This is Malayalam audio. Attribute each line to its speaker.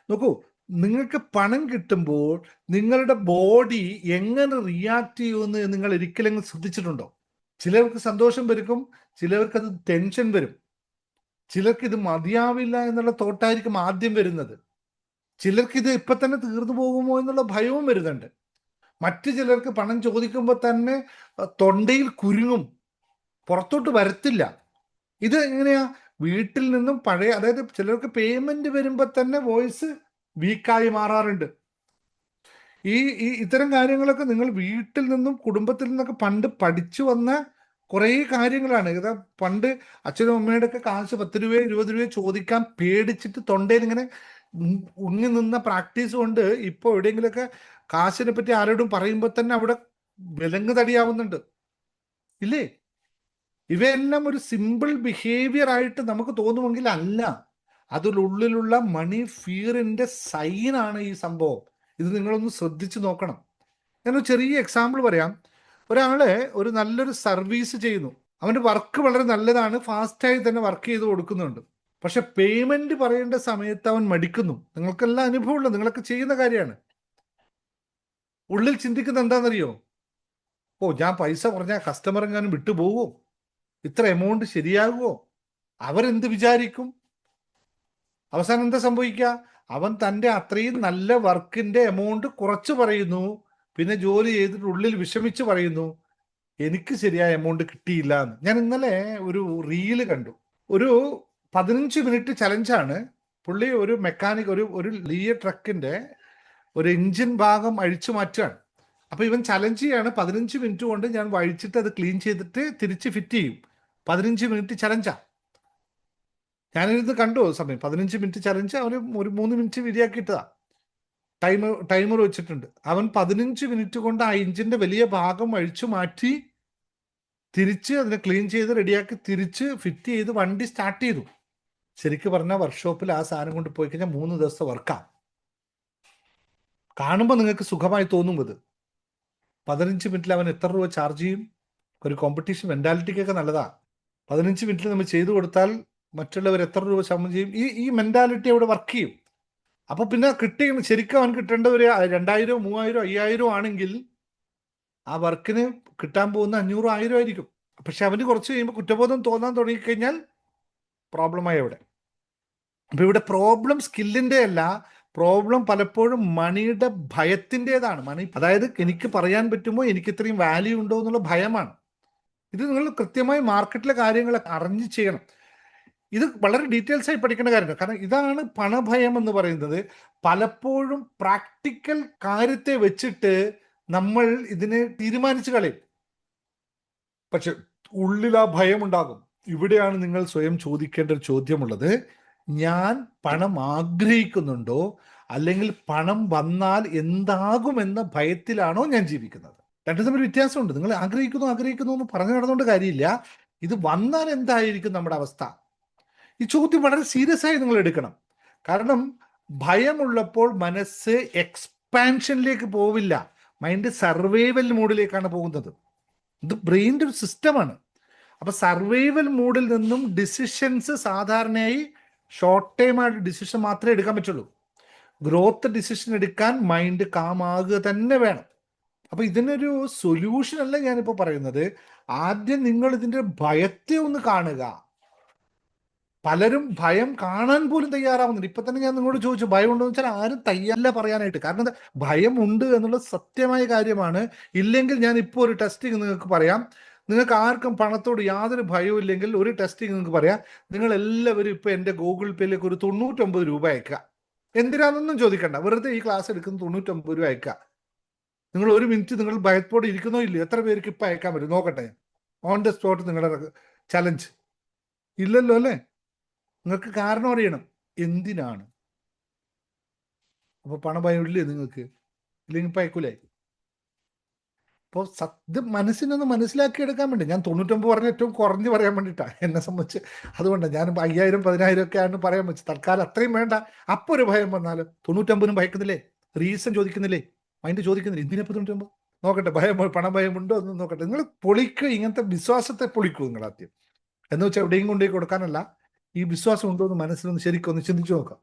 Speaker 1: നോക്കൂ, നിങ്ങൾക്ക് പണം കിട്ടുമ്പോൾ നിങ്ങളുടെ ബോഡി എങ്ങനെ റിയാക്ട് ചെയ്യുമെന്ന് നിങ്ങൾ ഒരിക്കലെങ്കിലും ശ്രദ്ധിച്ചിട്ടുണ്ടോ? ചിലർക്ക് സന്തോഷം വരും, ചിലർക്ക് അത് ടെൻഷൻ വരും, ചിലർക്ക് ഇത് മതിയാവില്ല എന്നുള്ള തോട്ടായിരിക്കും ആദ്യം വരുന്നത്, ചിലർക്ക് ഇത് ഇപ്പൊ തന്നെ തീർന്നു പോകുമോ എന്നുള്ള ഭയവും വരുന്നുണ്ട്. മറ്റു ചിലർക്ക് പണം ചോദിക്കുമ്പോൾ തന്നെ തൊണ്ടയിൽ കുരുങ്ങും, പുറത്തോട്ട് വരത്തില്ല. ഇത് എങ്ങനെയാ? വീട്ടിൽ നിന്നും പഴയ, അതായത് ചിലർക്ക് പേയ്മെന്റ് വരുമ്പോൾ തന്നെ വോയിസ് വീക്കായി മാറാറുണ്ട്. ഈ ഇത്തരം കാര്യങ്ങളൊക്കെ നിങ്ങൾ വീട്ടിൽ നിന്നും കുടുംബത്തിൽ നിന്നൊക്കെ പണ്ട് പഠിച്ചു വന്ന കുറേ കാര്യങ്ങളാണ്. ഇതാ പണ്ട് അച്ഛനും അമ്മയുടെ ഒക്കെ കാശ് 10 രൂപയോ 20 രൂപയോ ചോദിക്കാൻ പേടിച്ചിട്ട് തൊണ്ടയിൽ ഇങ്ങനെ ഉങ്ങി നിന്ന പ്രാക്ടീസ് കൊണ്ട് ഇപ്പോൾ എവിടെയെങ്കിലുമൊക്കെ കാശിനെ പറ്റി ആരോടും പറയുമ്പോൾ തന്നെ അവിടെ വിലങ്ങ് തടിയാവുന്നുണ്ട്, ഇല്ലേ? ഇവയെല്ലാം ഒരു സിമ്പിൾ ബിഹേവിയർ ആയിട്ട് നമുക്ക് തോന്നുമെങ്കിൽ അല്ല, അതിനുള്ളിലുള്ള മണി ഫിയറിന്റെ സൈനാണ് ഈ സംഭവം. ഇത് നിങ്ങളൊന്ന് ശ്രദ്ധിച്ചു നോക്കണം. ഞാനൊരു ചെറിയ എക്സാമ്പിൾ പറയാം. ഒരാള് ഒരു നല്ലൊരു സർവീസ് ചെയ്യുന്നു, അവന്റെ വർക്ക് വളരെ നല്ലതാണ്, ഫാസ്റ്റായി തന്നെ വർക്ക് ചെയ്ത് കൊടുക്കുന്നുണ്ട്. പക്ഷെ പേയ്മെന്റ് പറയേണ്ട സമയത്ത് അവൻ മടിക്കുന്നു. നിങ്ങൾക്കെല്ലാം അനുഭവമുള്ള, നിങ്ങളൊക്കെ ചെയ്യുന്ന കാര്യമാണ്. ഉള്ളിൽ ചിന്തിക്കുന്നത് എന്താണെന്നറിയോ? ഓ, ഞാൻ പൈസ പറഞ്ഞാൽ കസ്റ്റമർ എങ്ങാനും വിട്ടുപോകുമോ? ഇത്ര എമൗണ്ട് ശരിയാകുമോ? അവരെന്ത് വിചാരിക്കും? അവസാനം എന്താ സംഭവിക്കുക? അവൻ തൻ്റെ അത്രയും നല്ല വർക്കിന്റെ എമൗണ്ട് കുറച്ച് പറയുന്നു, പിന്നെ ജോലി ചെയ്തിട്ട് ഉള്ളിൽ വിഷമിച്ച് പറയുന്നു, എനിക്ക് ശരിയായ എമൗണ്ട് കിട്ടിയില്ല എന്ന്. ഞാൻ ഇന്നലെ ഒരു റീല് കണ്ടു. ഒരു 15 മിനിറ്റ് ചലഞ്ചാണ്. പുള്ളി ഒരു മെക്കാനിക്, ഒരു വലിയ ട്രക്കിന്റെ ഒരു എഞ്ചിൻ ഭാഗം അഴിച്ചു മാറ്റുകയാണ്. അപ്പൊ ഇവൻ ചലഞ്ച് ചെയ്യാണ്, 15 മിനിറ്റ് കൊണ്ട് ഞാൻ വഴിച്ചിട്ട് അത് ക്ലീൻ ചെയ്തിട്ട് തിരിച്ച് ഫിറ്റ് ചെയ്യും. 15 മിനിറ്റ് ചലഞ്ചാ. ഞാനിരുന്ന് കണ്ടു സമയം. 15 മിനിറ്റ് ചലഞ്ച് അവന് ഒരു 3 മിനിറ്റ് വിരിയാക്കിയിട്ടതാ. ടൈമർ വെച്ചിട്ടുണ്ട്. അവൻ 15 മിനിറ്റ് കൊണ്ട് ആ എഞ്ചിന്റെ വലിയ ഭാഗം അഴിച്ചു മാറ്റി തിരിച്ച് അതിനെ ക്ലീൻ ചെയ്ത് റെഡിയാക്കി തിരിച്ച് ഫിറ്റ് ചെയ്ത് വണ്ടി സ്റ്റാർട്ട് ചെയ്തു. ശരിക്കും പറഞ്ഞാൽ വർക്ക്ഷോപ്പിൽ ആ സാധനം കൊണ്ട് പോയി കഴിഞ്ഞാൽ 3 ദിവസത്തെ വർക്കാണ്. കാണുമ്പോൾ നിങ്ങൾക്ക് സുഖമായി തോന്നും. ഇത് 15 മിനിറ്റിൽ അവൻ എത്ര രൂപ ചാർജ് ചെയ്യും? ഒരു കോമ്പറ്റീഷൻ മെന്റാലിറ്റിക്കൊക്കെ നല്ലതാ. 15 മിനിറ്റിൽ നമ്മൾ ചെയ്തു കൊടുത്താൽ മറ്റുള്ളവർ എത്ര രൂപ ശമ്പളം ചെയ്യും? ഈ മെന്റാലിറ്റി അവിടെ വർക്ക് ചെയ്യും. അപ്പൊ പിന്നെ ശരിക്കും അവൻ കിട്ടേണ്ട ഒരു 2000, 3000, 5000 ആണെങ്കിൽ ആ വർക്കിന് കിട്ടാൻ പോകുന്ന 500, 1000 ആയിരിക്കും. പക്ഷെ അവന് കുറച്ച് കഴിയുമ്പോൾ കുറ്റബോധം തോന്നാൻ തുടങ്ങിക്കഴിഞ്ഞാൽ പ്രോബ്ലമായി അവിടെ. അപ്പൊ ഇവിടെ പ്രോബ്ലം സ്കില്ലിന്റെ അല്ല, പ്രോബ്ലം പലപ്പോഴും മണിയുടെ ഭയത്തിൻ്റെതാണ്. മണി, അതായത് എനിക്ക് പറയാൻ പറ്റുമോ, എനിക്ക് ഇത്രയും വാല്യൂ ഉണ്ടോ എന്നുള്ള ഭയമാണ്. ഇത് നിങ്ങൾ കൃത്യമായി മാർക്കറ്റിലെ കാര്യങ്ങൾ അറിഞ്ഞ് ചെയ്യണം. ഇത് വളരെ ഡീറ്റെയിൽസ് ആയി പഠിക്കേണ്ട കാര്യമാണ്. കാരണം ഇതാണ് പണഭയം എന്ന് പറയുന്നത്. പലപ്പോഴും പ്രാക്ടിക്കൽ കാര്യത്തെ വെച്ചിട്ട് നമ്മൾ ഇതിനെ തീരുമാനിച്ചു കളയും, പക്ഷെ ഉള്ളിൽ ആ ഭയം ഉണ്ടാകും. ഇവിടെയാണ് നിങ്ങൾ സ്വയം ചോദിക്കേണ്ട ഒരു ചോദ്യമുള്ളത്. ഞാൻ പണം ആഗ്രഹിക്കുന്നുണ്ടോ, അല്ലെങ്കിൽ പണം വന്നാൽ എന്താകുമെന്ന ഭയത്തിലാണോ ഞാൻ ജീവിക്കുന്നത്? രണ്ടു തമ്മിൽ വ്യത്യാസമുണ്ട്. നിങ്ങൾ ആഗ്രഹിക്കുന്നു എന്ന് പറഞ്ഞു നടന്നുകൊണ്ട് കാര്യമില്ല. ഇത് വന്നാൽ എന്തായിരിക്കും നമ്മുടെ അവസ്ഥ? ഈ ചോദ്യം വളരെ സീരിയസ് ആയി നിങ്ങൾ എടുക്കണം. കാരണം ഭയമുള്ളപ്പോൾ മനസ്സ് എക്സ്പാൻഷനിലേക്ക് പോവില്ല, മൈൻഡ് സർവൈവൽ മോഡിലേക്കാണ് പോകുന്നത്. ഇത് ബ്രെയിൻ്റെ ഒരു സിസ്റ്റമാണ്. അപ്പൊ സർവൈവൽ മോഡിൽ നിന്നും ഡിസിഷൻസ് സാധാരണയായി ഷോർട്ട് ടൈം ആയിട്ട് ഡിസിഷൻ മാത്രമേ എടുക്കാൻ പറ്റുള്ളൂ. ഗ്രോത്ത് ഡിസിഷൻ എടുക്കാൻ മൈൻഡ് കാമാകുക തന്നെ വേണം. അപ്പൊ ഇതിനൊരു സൊല്യൂഷൻ അല്ല ഞാനിപ്പോൾ പറയുന്നത്. ആദ്യം നിങ്ങൾ ഇതിന്റെ ഭയത്തെ ഒന്ന് കാണുക. പലരും ഭയം കാണാൻ പോലും തയ്യാറാവുന്നുണ്ട്. ഇപ്പൊ തന്നെ ഞാൻ നിങ്ങളോട് ചോദിച്ചു, ഭയം ഉണ്ടോ എന്ന് വെച്ചാൽ ആരും തയ്യാറല്ല പറയാനായിട്ട്. കാരണം എന്താ? ഭയം ഉണ്ട് എന്നുള്ളത് സത്യമായ കാര്യമാണ്. ഇല്ലെങ്കിൽ ഞാൻ ഇപ്പോൾ ഒരു ടെസ്റ്റിംഗ് നിങ്ങൾക്ക് പറയാം. നിങ്ങൾക്ക് ആർക്കും പണത്തോട് യാതൊരു ഭയവും ഇല്ലെങ്കിൽ ഒരു ടെസ്റ്റിംഗ് നിങ്ങൾക്ക് പറയാം. നിങ്ങൾ എല്ലാവരും ഇപ്പൊ എൻ്റെ ഗൂഗിൾ പേയിലേക്ക് ഒരു 99 രൂപ അയക്കുക. എന്തിനാണെന്നൊന്നും ചോദിക്കണ്ട, വെറുതെ ഈ ക്ലാസ് എടുക്കുന്ന 99 രൂപ അയക്കുക. നിങ്ങൾ ഒരു മിനിറ്റ് നിങ്ങൾ ഭയത്തോടെ ഇരിക്കുന്നോ ഇല്ലയോ? എത്ര പേർക്ക് ഇപ്പൊ അയക്കാൻ പറ്റും നോക്കട്ടെ? ഓൺ ദ സ്പോട്ട് നിങ്ങളുടെ ചലഞ്ച് ഇല്ലല്ലോ അല്ലേ? നിങ്ങൾക്ക് കാരണം അറിയണം എന്തിനാണ്. അപ്പൊ പണഭയം ഇല്ലേ നിങ്ങൾക്ക്? ഇല്ലെങ്കിൽ പയക്കൂലേ? അപ്പോൾ സത്യം മനസ്സിനൊന്ന് മനസ്സിലാക്കിയെടുക്കാൻ വേണ്ടി ഞാൻ 99 പറഞ്ഞ ഏറ്റവും കുറഞ്ഞ് പറയാൻ വേണ്ടിയിട്ടാണ് എന്നെ സംബന്ധിച്ച്. അതുകൊണ്ടാണ് ഞാൻ 5000, 10000 ഒക്കെ ആണ് പറയാൻ വെച്ചത്. തൽക്കാലം അത്രയും വേണ്ട. അപ്പൊ ഒരു ഭയം വന്നാലും 99 ഭയക്കുന്നില്ലേ? റീസൺ ചോദിക്കുന്നില്ലേ? മൈൻഡ് ചോദിക്കുന്നില്ലേ എന്തിനാ 99? നോക്കട്ടെ, പണഭയം ഉണ്ടോ എന്ന് നോക്കട്ടെ. നിങ്ങൾ പൊളിക്കുക, ഇങ്ങനത്തെ വിശ്വാസത്തെ പൊളിക്കൂ നിങ്ങൾ ആദ്യം. എന്ന് വെച്ചാൽ എവിടെയും കൊണ്ടുപോയി കൊടുക്കാനല്ല, ഈ വിശ്വാസം ഉണ്ടോ എന്ന് മനസ്സിലൊന്ന് ശരിക്കും ഒന്ന് ചിന്തിച്ചു നോക്കാം.